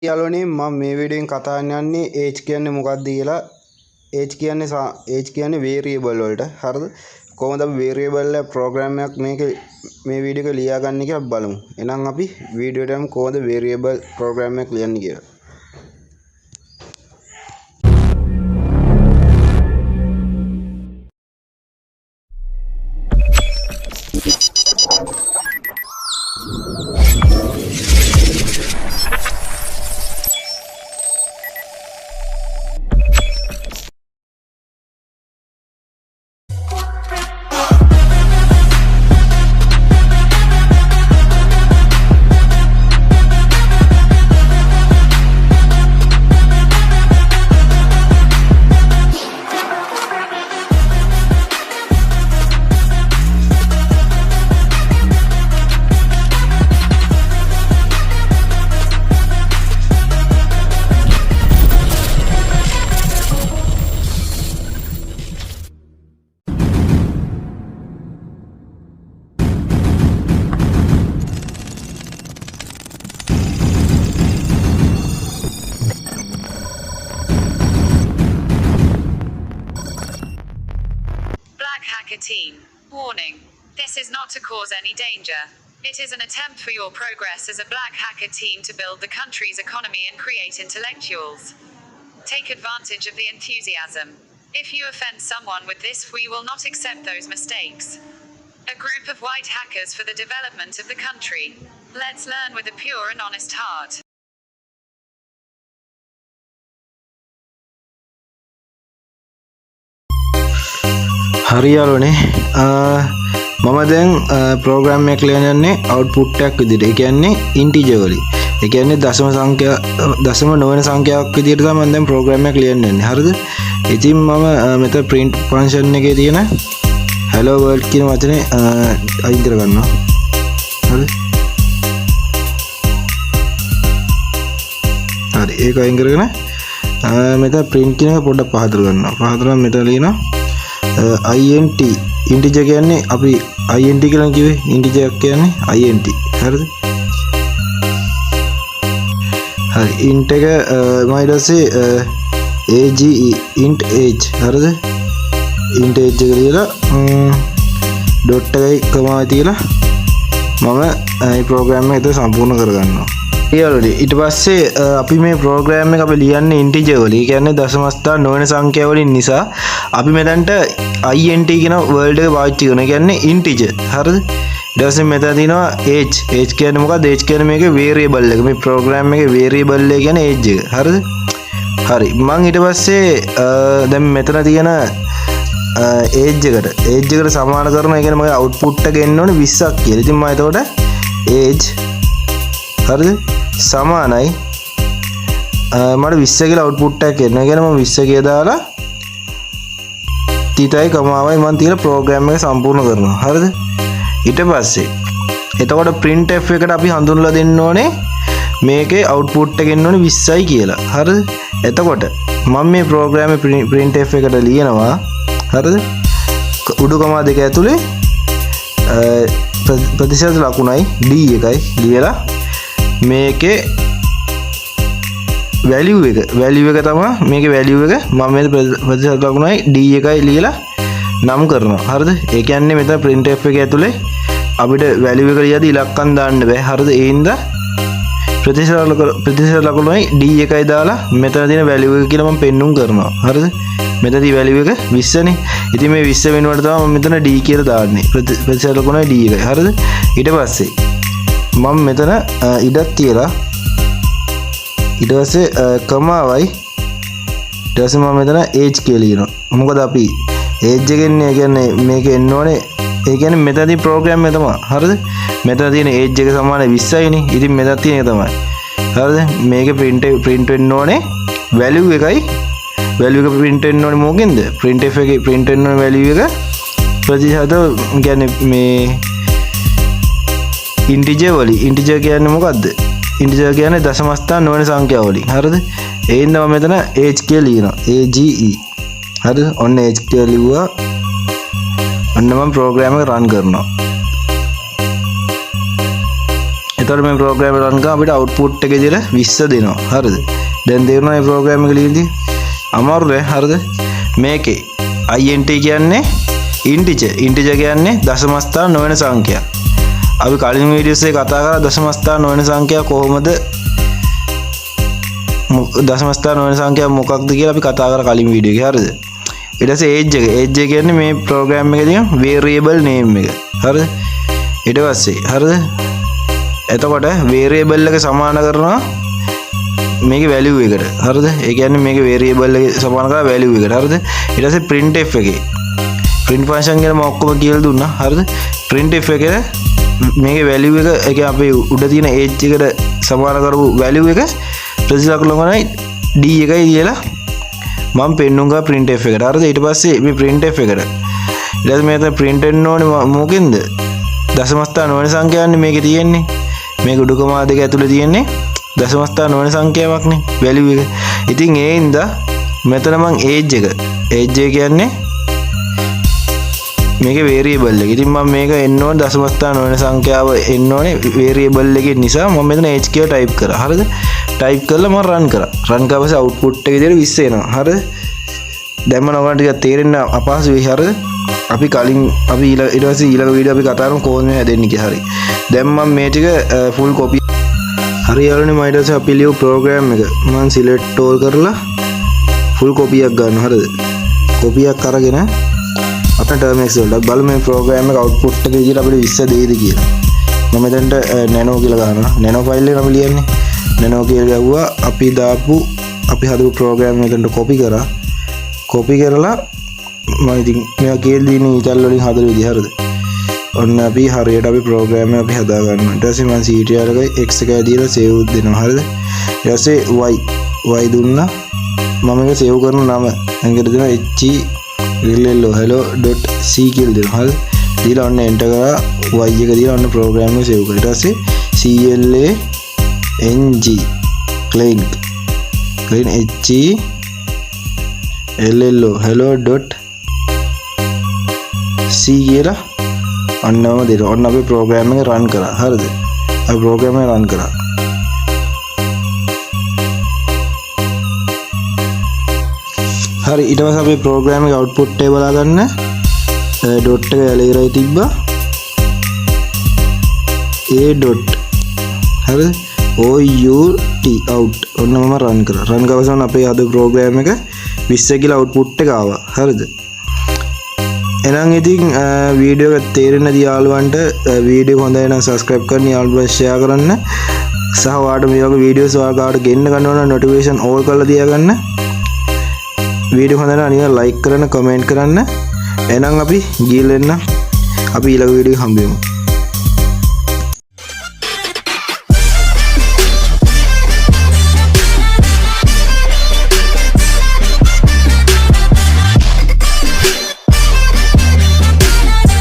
යාළුවනේ මම මේ වීඩියෝෙන් කතා යන්නේ age කියන්නේ මොකක්ද කියලා. age කියන්නේ variable වලට. හරිද? කොහොමද අපි variable එක program එකක් මේ වීඩියෝ එක ලියා ගන්න කියලා බලමු. එහෙනම් අපි වීඩියෝට යමු කොහොමද variable program එකක් ලියන්නේ කියලා. Black Hacker Teem. Warning. This is not to cause any danger. It is an attempt for your progress as a black hacker team to build the country's economy and create intellectuals. Take advantage of the enthusiasm. If you offend someone with this, we will not accept those mistakes. A group of white hackers for the development of the country. Let's learn with a pure and honest heart. හරි යාළුවනේ මම දැන් programme එකක් ලියන්නේ output එකක් විදිහට. ඒ කියන්නේ integer වලින්. ඒ කියන්නේ දශම නොවන සංඛ්‍යාවක් විදිහට තමයි මම දැන් ප්‍රෝග්‍රෑම් එකක් ලියන්නේ. හරිද? ඉතින් මම මෙතන print function එකේ තියෙන hello world කියන වචනේ අයින් කර ගන්නවා. හරිද? හරි ඒක අයින් කරගෙන මෙතන print කියන එක පොඩ්ඩක් පහදලා ගන්නවා. පහදලා මෙතන ලියනවා int integer කියන්නේ අපි int කියලා කිව්වේ integer එකක් කියන්නේ int හරිද හරි int එක මම ඊට පස්සේ age int age හරිද int age එක ලියලා dot එකයි කමා තියලා මම මේ ප්‍රෝග්‍රෑම් එක සම්පූර්ණ කරගන්නවා ඊළඟට ඊට පස්සේ අපි මේ ප්‍රෝග්‍රෑම් එක අපි ලියන්නේ ඉන්ටිජර් වලින්. ඒ කියන්නේ දශමස්ථාන නොවන සංඛ්‍යා වලින් නිසා අපි මෙතනට int කියන වර්ඩ් එක පාවිච්චි කරනවා. ඒ කියන්නේ ඉන්ටිජර්. හරිද? ඊට පස්සේ මෙතන තියෙනවා age. age කියන්නේ මොකක්ද? age කියන්නේ මේකේ variable එක. මේ ප්‍රෝග්‍රෑම් එකේ variable එක කියන්නේ age එක. හරිද? හරි. මම ඊට පස්සේ දැන් මෙතන තියෙන age එකට සමාන කරනවා. ඒ කියන්නේ මගේ output එක එන්න ඕනේ 20ක් කියලා. ඉතින් මම එතකොට age හරිද? සමානයි මට 20 කියලා අවුට්පුට් එකක් එනවා. කියන්නේ මම 20 කියලා දාලා තීතයි කමාවයි මම තියලා ප්‍රෝග්‍රෑම් එක සම්පූර්ණ කරනවා. හරිද? ඊට පස්සේ එතකොට printf එකට අපි හඳුන්වලා දෙන්න ඕනේ මේකේ අවුට්පුට් එක එන්න ඕනේ 20යි කියලා. හරිද? එතකොට මම මේ ප්‍රෝග්‍රෑම් එක printf එකට ලියනවා. හරිද? උඩු කමා දෙක ඇතුලේ ප්‍රතිශත ලකුණයි d එකයි ලියලා මේකේ value එක තමයි මේකේ value එක මම මේ ප්‍රතිශත ලකුණයි d එකයි ලියලා නම් කරනවා. හරිද? ඒ කියන්නේ මෙතන printf එක ඇතුලේ අපිට value එක ලියද්දි ඉලක්කම් දාන්න බෑ. හරිද? ඒ හින්දා ප්‍රතිශත ලකුණයි d එකයි දාලා මෙතන තියෙන value එක කියලා මම පෙන්නුම් කරනවා. හරිද? මෙතන තියෙන value එක 20 නේ. ඉතින් මේ 20 වෙනුවට තමයි මම මෙතන d කියලා දාන්නේ. ප්‍රතිශත ලකුණයි d එකයි. හරිද? ඊට පස්සේ මම මෙතන ඉඩක් තියලා ඊට පස්සේ කමාවයි ඊට පස්සේ මම මෙතන age කියලා ලියනවා. මොකද අපි age එක එන්නේ කියන්නේ මේක එන්න ඕනේ. ඒ කියන්නේ මෙතනදී ප්‍රෝග්‍රෑම් එක තමයි. හරිද? මෙතන තියෙන age එක සමාන 20යි නේ. ඉතින් මෙතන තියෙන එක තමයි. හරිද? මේකේ print වෙන්න ඕනේ value එකයි. value එක print වෙන්න ඕනේ මොකෙන්ද? printf එකේ print වෙන්න ඕනේ value එක ප්‍රතිශත කියන්නේ මේ ඉන්ටිජර් වලින්. ඉන්ටිජර් කියන්නේ මොකද්ද? ඉන්ටිජර් කියන්නේ දශමස්ථාන නොවන සංඛ්‍යා වලින්. හරිද? ඒ හින්දා මම මෙතන age කියලා ලියනවා. age. හරිද? ඔන්න age කියලා ලිව්වා. ඔන්න මම ප්‍රෝග්‍රෑම් එක රන් කරනවා. එතකොට මේ ප්‍රෝග්‍රෑම් එක රන් කරා අපිට අවුට්පුට් එක විදිහට 20 දෙනවා. හරිද? දැන් තේරුණා මේ ප්‍රෝග්‍රෑම් එක ලියන්නේ? අමාරුද? හරිද? මේකේ int කියන්නේ integer කියන්නේ දශම ස්ථාන නොවන සංඛ්‍යා. අපි කලින් වීඩියෝස් එකේ කතා කරා දශම ස්ථාන නොවන සංඛ්‍යා කොහොමද දශම ස්ථාන නොවන සංඛ්‍යා මොකක්ද කියලා අපි කතා කරා කලින් වීඩියෝ එකේ. හරිද? ඊට පස්සේ age එක කියන්නේ මේ ප්‍රෝග්‍රෑම් එකේ තියෙන variable name එක. හරිද? ඊට පස්සේ හරිද? එතකොට variable එක සමාන කරනවා මේකේ value එකට. හරිද? ඒ කියන්නේ මේකේ variable එක සමාන කරලා value එකට. හරිද? ඊට පස්සේ printf එකේ print function ගැන මම ඔක්කොම කියලා දුන්නා. හරිද? printf එකේ මේකේ value එක ඒ කියන්නේ අපේ උඩ තියෙන age එකට සමාන කරපු value එක ප්‍රතිලක්ෂ ලංගනයි d එකයි කියලා මම පෙන්නුම්ගා printf එකට. හරිද? ඊට පස්සේ මේ printf එකට ඊට පස්සේ මේක print වෙන්න ඕනේ මොකෙන්ද? දශම ස්ථාන නොවන සංඛ්‍යාවන්නේ මේකේ තියෙන්නේ. මේක උඩ කොමා දෙක ඇතුලේ තියෙන්නේ දශම ස්ථාන නොවන සංඛ්‍යාවක්නේ value එක. ඉතින් ඒ හින්දා මෙතන මම age එක කියන්නේ මේකේ variable එක. ඉතින් මම මේක එන්න ඕනේ දශම ස්ථාන නොවන සංඛ්‍යාව එන්න ඕනේ variable එකේ නිසා මම මෙතන age කියලා type කරා. හරිද? type කරලා මම run කරා. run කරලා පස්සේ output එක විදිහට 20 එනවා. හරිද? දැන් මම ඔයගලන්ට ටිකක් තේරෙන්න අපහසු වෙයි. හරිද? අපි කලින් අපි ඊට පස්සේ ඊළඟ වීඩියෝ අපි කතා කරමු කොහොමද හැදෙන්නේ කියලා. හරි. දැන් මම මේ ටික full copy හරි යාළුවනේ මම ඊට පස්සේ අපි ලියපු program එක මම select all කරලා full copy එකක් ගන්නවා. හරිද? copy එකක් අරගෙන අපේ Termux වලට බලමු මේ program එක output එක විදිහට අපිට 20 දෙයිද කියලා. මම මෙතනට nano කියලා ගන්නවා. nano file එක අපි ලියන්නේ. nano කියලා ගවුවා අපි දාපු අපි හදපු program එක මෙතනට copy කරා. copy කරලා මම ඉතින් මේවා කියලා දිනේ ඉතල් වලින් හදලා විදිහ. හරිද? ඔන්න අපි හරියට අපි ප්‍රෝග්‍රෑම් එක අපි හදා ගන්නවා. ඊට පස්සේ මම ctr එකයි x එකයි දීලා save දෙනවා. හරිද? ඊට පස්සේ y දුන්නා. මම මේක save කරන නම එංගට දෙනවා hello.c කියලා දෙනවා. හරිද? දීලා ඔන්න enter කරා y එක දීලා ඔන්න ප්‍රෝග්‍රෑම් එක save කරා. ඊට පස්සේ clang hello.c කියලා අන්නම දෙනවා. ඔන්න අපි ප්‍රෝග්‍රෑම් එක රන් කරා. හරිද? අපි ප්‍රෝග්‍රෑම් එක රන් කරා. හරි ඊට පස්සේ අපි ප්‍රෝග්‍රෑම් එකේ අවුට්පුට් එක බලා ගන්න. ඩොට් එක ඇලේරයි තිබ්බා. a dot හරිද? out ඔන්න මම රන් කරා. රන් කරපුවම අපේ අද ප්‍රෝග්‍රෑම් එක 20 කියලා අවුට්පුට් එක ආවා. හරිද? එහෙනම් ඉතින් වීඩියෝ එක තේරෙන්නේ නැති යාළුවන්ට වීඩියෝ එක හොඳයි නම් subscribe කරන්න, යාළුවන්ට share කරන්න. සහ ඔයාලට මේ වගේ වීඩියෝස් ඔයාලට ගෙන්න ගන්න ඕන notification all කරලා තියාගන්න. වීඩියෝ හොඳ නම් අනිවාර්යෙන් like කරන්න, comment කරන්න. එහෙනම් අපි ගිහින් එන්න. අපි ඊළඟ වීඩියෝ එක හම්බෙමු.